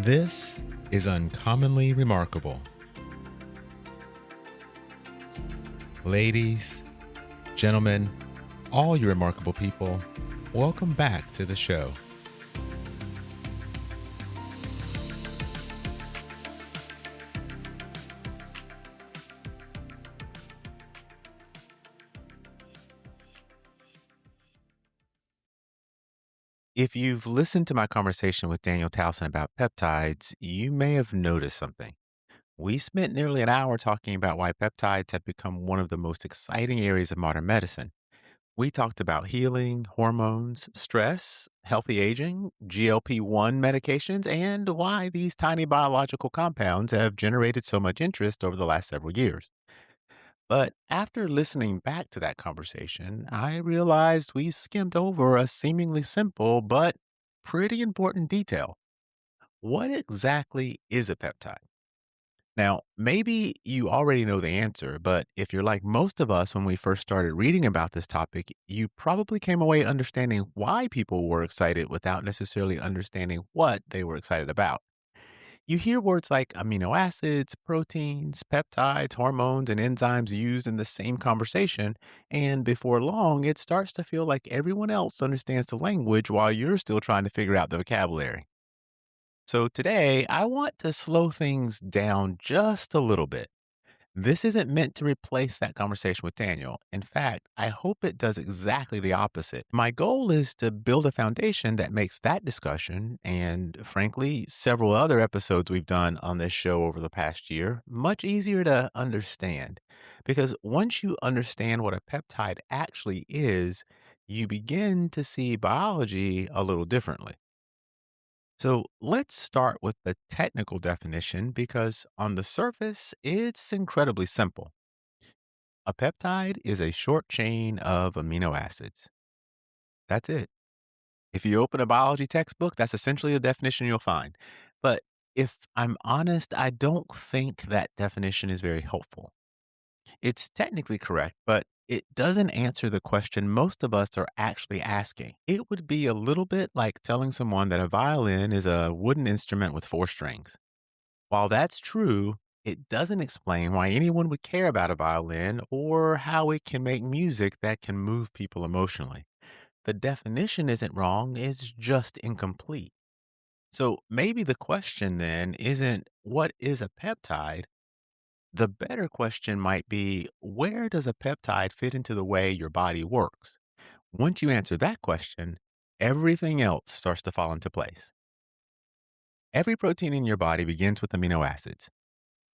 This is uncommonly remarkable. Ladies, gentlemen, all you remarkable people, welcome back to the show. If you've listened to my conversation with Daniel Tausan about peptides, you may have noticed something. We spent nearly an hour talking about why peptides have become one of the most exciting areas of modern medicine. We talked about healing, hormones, stress, healthy aging, GLP-1 medications, and why these tiny biological compounds have generated so much interest over the last several years. But after listening back to that conversation, I realized we skimmed over a seemingly simple but pretty important detail. What exactly is a peptide? Now, maybe you already know the answer, but if you're like most of us when we first started reading about this topic, you probably came away understanding why people were excited without necessarily understanding what they were excited about. You hear words like amino acids, proteins, peptides, hormones, and enzymes used in the same conversation, and before long, it starts to feel like everyone else understands the language while you're still trying to figure out the vocabulary. So today, I want to slow things down just a little bit. This isn't meant to replace that conversation with Daniel. In fact, I hope it does exactly the opposite. My goal is to build a foundation that makes that discussion and, frankly, several other episodes we've done on this show over the past year much easier to understand. Because once you understand what a peptide actually is, you begin to see biology a little differently. So let's start with the technical definition because on the surface, it's incredibly simple. A peptide is a short chain of amino acids. That's it. If you open a biology textbook, that's essentially the definition you'll find. But if I'm honest, I don't think that definition is very helpful. It's technically correct, but it doesn't answer the question most of us are actually asking. It would be a little bit like telling someone that a violin is a wooden instrument with four strings. While that's true, it doesn't explain why anyone would care about a violin or how it can make music that can move people emotionally. The definition isn't wrong, it's just incomplete. So maybe the question then isn't what is a peptide? The better question might be where does a peptide fit into the way your body works? Once you answer that question, everything else starts to fall into place. Every protein in your body begins with amino acids.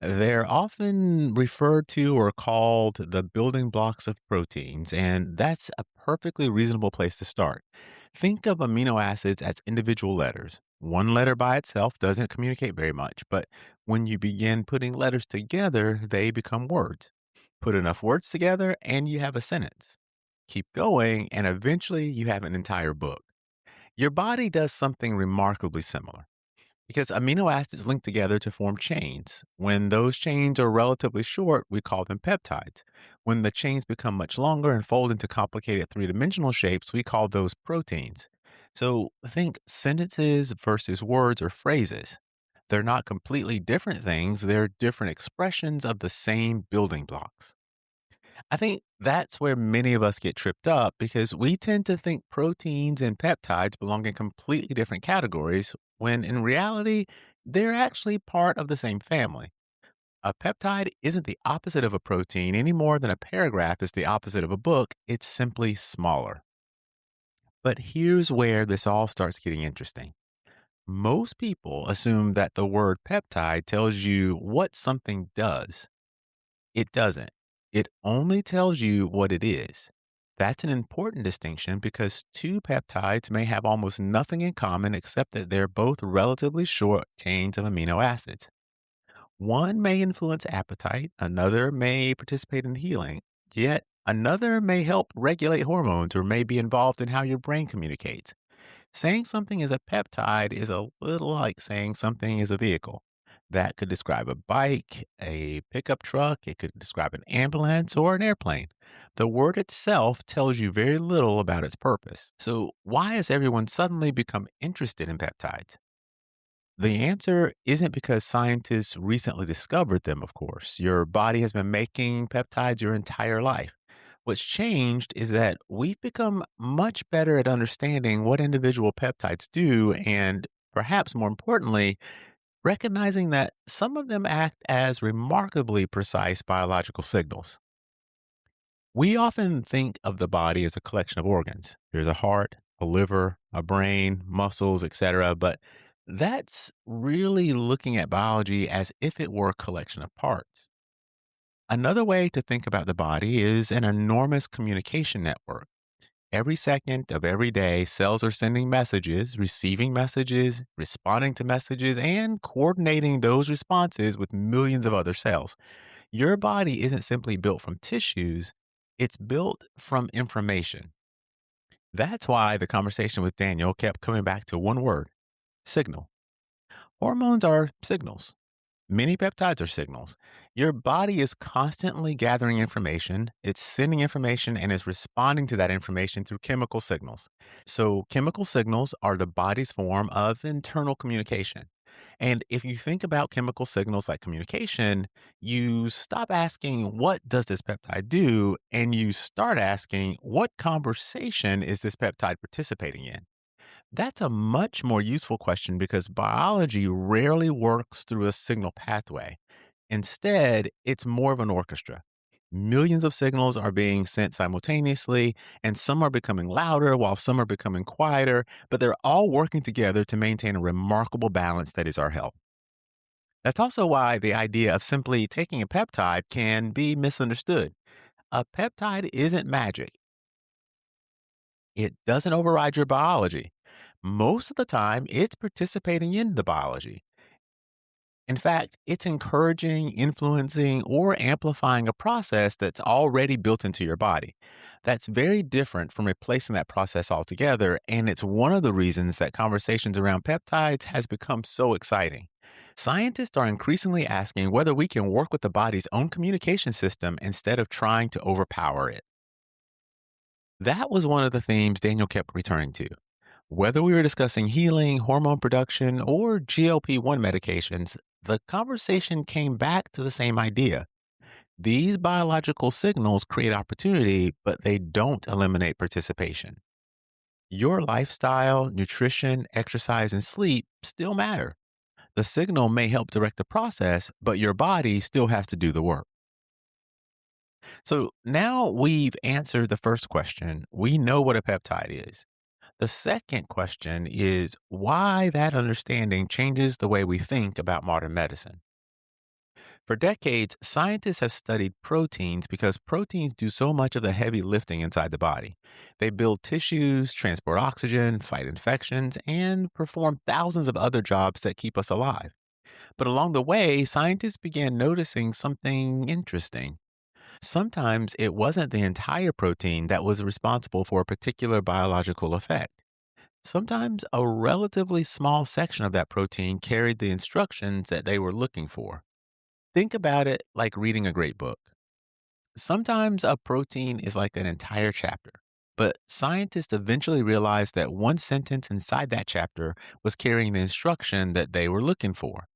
They're often referred to or called the building blocks of proteins, and that's a perfectly reasonable place to start. Think of amino acids as individual letters. One letter by itself doesn't communicate very much, but when you begin putting letters together, they become words. Put enough words together, and you have a sentence. Keep going, and eventually you have an entire book. Your body does something remarkably similar. Because amino acids link together to form chains. When those chains are relatively short, we call them peptides. When the chains become much longer and fold into complicated three-dimensional shapes, we call those proteins. So think sentences versus words or phrases. They're not completely different things, they're different expressions of the same building blocks. I think that's where many of us get tripped up because we tend to think proteins and peptides belong in completely different categories when in reality, they're actually part of the same family. A peptide isn't the opposite of a protein any more than a paragraph is the opposite of a book. It's simply smaller. But here's where this all starts getting interesting. Most people assume that the word peptide tells you what something does. It doesn't. It only tells you what it is. That's an important distinction because two peptides may have almost nothing in common except that they're both relatively short chains of amino acids. One may influence appetite, another may participate in healing, yet another may help regulate hormones or may be involved in how your brain communicates. Saying something is a peptide is a little like saying something is a vehicle. That could describe a bike, a pickup truck, it could describe an ambulance or an airplane. The word itself tells you very little about its purpose. So, why has everyone suddenly become interested in peptides? The answer isn't because scientists recently discovered them, of course. Your body has been making peptides your entire life. What's changed is that we've become much better at understanding what individual peptides do, and perhaps more importantly, recognizing that some of them act as remarkably precise biological signals. We often think of the body as a collection of organs. There's a heart, a liver, a brain, muscles, etc. But that's really looking at biology as if it were a collection of parts. Another way to think about the body is an enormous communication network. Every second of every day, cells are sending messages, receiving messages, responding to messages, and coordinating those responses with millions of other cells. Your body isn't simply built from tissues, it's built from information. That's why the conversation with Daniel kept coming back to one word: signal. Hormones are signals. Many peptides are signals. Your body is constantly gathering information, it's sending information, and is responding to that information through chemical signals. So, chemical signals are the body's form of internal communication. And if you think about chemical signals like communication, you stop asking, what does this peptide do? And you start asking, what conversation is this peptide participating in? That's a much more useful question because biology rarely works through a signal pathway. Instead, it's more of an orchestra. Millions of signals are being sent simultaneously, and some are becoming louder while some are becoming quieter, but they're all working together to maintain a remarkable balance that is our health. That's also why the idea of simply taking a peptide can be misunderstood. A peptide isn't magic. It doesn't override your biology. Most of the time, it's participating in the biology. In fact, it's encouraging, influencing, or amplifying a process that's already built into your body. That's very different from replacing that process altogether, and it's one of the reasons that conversations around peptides has become so exciting. Scientists are increasingly asking whether we can work with the body's own communication system instead of trying to overpower it. That was one of the themes Daniel kept returning to. Whether we were discussing healing, hormone production, or GLP-1 medications, the conversation came back to the same idea. These biological signals create opportunity, but they don't eliminate participation. Your lifestyle, nutrition, exercise, and sleep still matter. The signal may help direct the process, but your body still has to do the work. So now we've answered the first question. We know what a peptide is. The second question is why that understanding changes the way we think about modern medicine. For decades, scientists have studied proteins because proteins do so much of the heavy lifting inside the body. They build tissues, transport oxygen, fight infections, and perform thousands of other jobs that keep us alive. But along the way, scientists began noticing something interesting. Sometimes it wasn't the entire protein that was responsible for a particular biological effect. Sometimes a relatively small section of that protein carried the instructions that they were looking for. Think about it like reading a great book. Sometimes a protein is like an entire chapter, but scientists eventually realized that one sentence inside that chapter was carrying the instruction that they were looking for.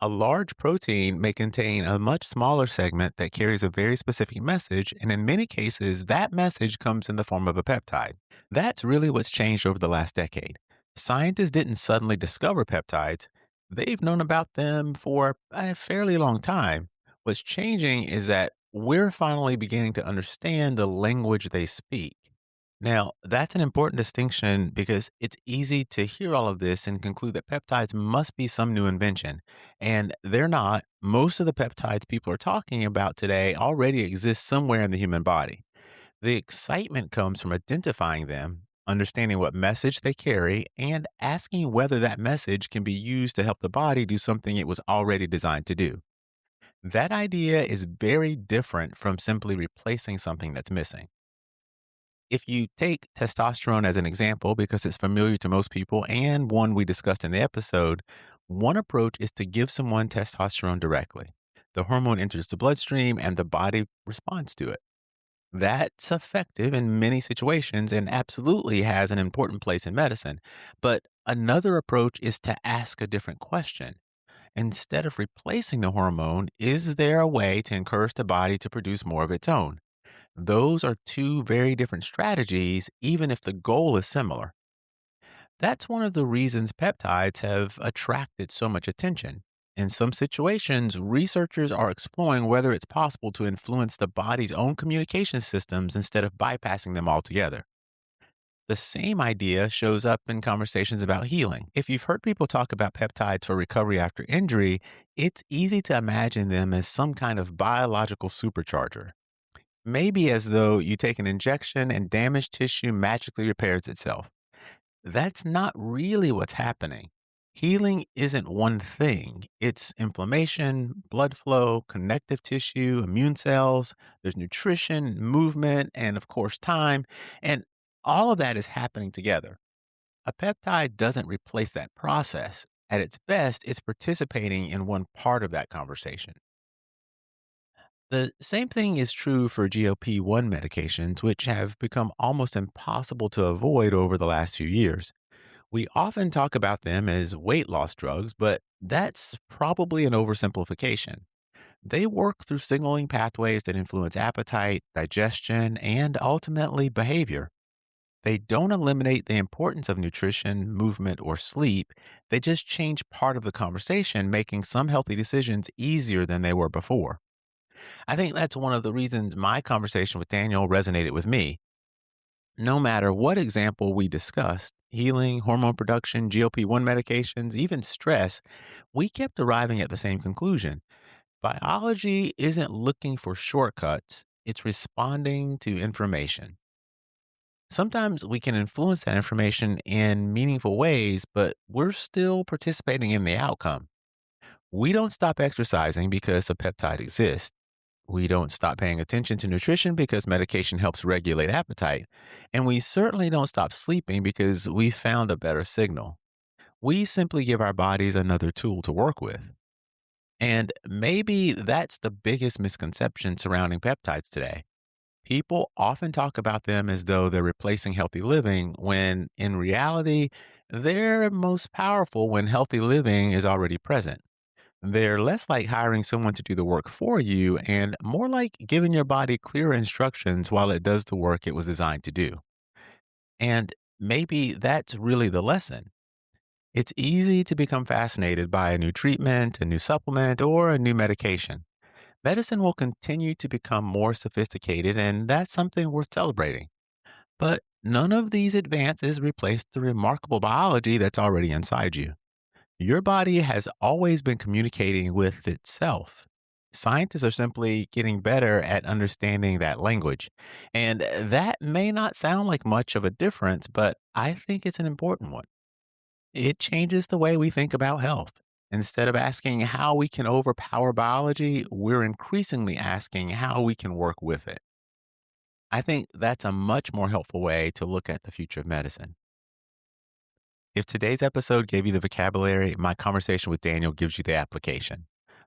A large protein may contain a much smaller segment that carries a very specific message, and in many cases, that message comes in the form of a peptide. That's really what's changed over the last decade. Scientists didn't suddenly discover peptides, they've known about them for a fairly long time. What's changing is that we're finally beginning to understand the language they speak. Now, that's an important distinction because it's easy to hear all of this and conclude that peptides must be some new invention. And they're not. Most of the peptides people are talking about today already exist somewhere in the human body. The excitement comes from identifying them, understanding what message they carry, and asking whether that message can be used to help the body do something it was already designed to do. That idea is very different from simply replacing something that's missing. If you take testosterone as an example, because it's familiar to most people and one we discussed in the episode, one approach is to give someone testosterone directly. The hormone enters the bloodstream and the body responds to it. That's effective in many situations and absolutely has an important place in medicine. But Another approach is to ask a different question. Instead of replacing the hormone, is there a way to encourage the body to produce more of its own? Those are two very different strategies, even if the goal is similar. That's one of the reasons peptides have attracted so much attention. In some situations, researchers are exploring whether it's possible to influence the body's own communication systems instead of bypassing them altogether. The same idea shows up in conversations about healing. If you've heard people talk about peptides for recovery after injury, it's easy to imagine them as some kind of biological supercharger. Maybe as though you take an injection and damaged tissue magically repairs itself. That's not really what's happening. Healing isn't one thing. It's inflammation, blood flow, connective tissue, immune cells, there's nutrition, movement, and of course, time. And all of that is happening together. A peptide doesn't replace that process. At its best, it's participating in one part of that conversation. The same thing is true for GLP-1 medications, which have become almost impossible to avoid over the last few years. We often talk about them as weight loss drugs, but that's probably an oversimplification. They work through signaling pathways that influence appetite, digestion, and ultimately behavior. They don't eliminate the importance of nutrition, movement, or sleep. They just change part of the conversation, making some healthy decisions easier than they were before. I think that's one of the reasons my conversation with Daniel resonated with me. No matter what example we discussed, healing, hormone production, GLP-1 medications, even stress, we kept arriving at the same conclusion. Biology isn't looking for shortcuts, it's responding to information. Sometimes we can influence that information in meaningful ways, but we're still participating in the outcome. We don't stop exercising because a peptide exists. We don't stop paying attention to nutrition because medication helps regulate appetite. And we certainly don't stop sleeping because we found a better signal. We simply give our bodies another tool to work with. And maybe that's the biggest misconception surrounding peptides today. People often talk about them as though they're replacing healthy living, when in reality, they're most powerful when healthy living is already present. They're less like hiring someone to do the work for you and more like giving your body clear instructions while it does the work it was designed to do. And maybe that's really the lesson. It's easy to become fascinated by a new treatment, a new supplement, or a new medication. Medicine will continue to become more sophisticated, and that's something worth celebrating. But none of these advances replace the remarkable biology that's already inside you. Your body has always been communicating with itself. Scientists are simply getting better at understanding that language. And that may not sound like much of a difference, but I think it's an important one. It changes the way we think about health. Instead of asking how we can overpower biology, we're increasingly asking how we can work with it. I think that's a much more helpful way to look at the future of medicine. If today's episode gave you the vocabulary, my conversation with Daniel gives you the application.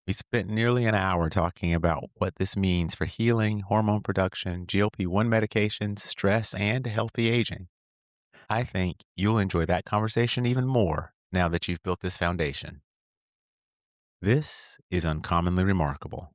We spent nearly an hour talking about what this means for healing, hormone production, GLP-1 medications, stress, and healthy aging. I think you'll enjoy that conversation even more now that you've built this foundation. This is uncommonly remarkable.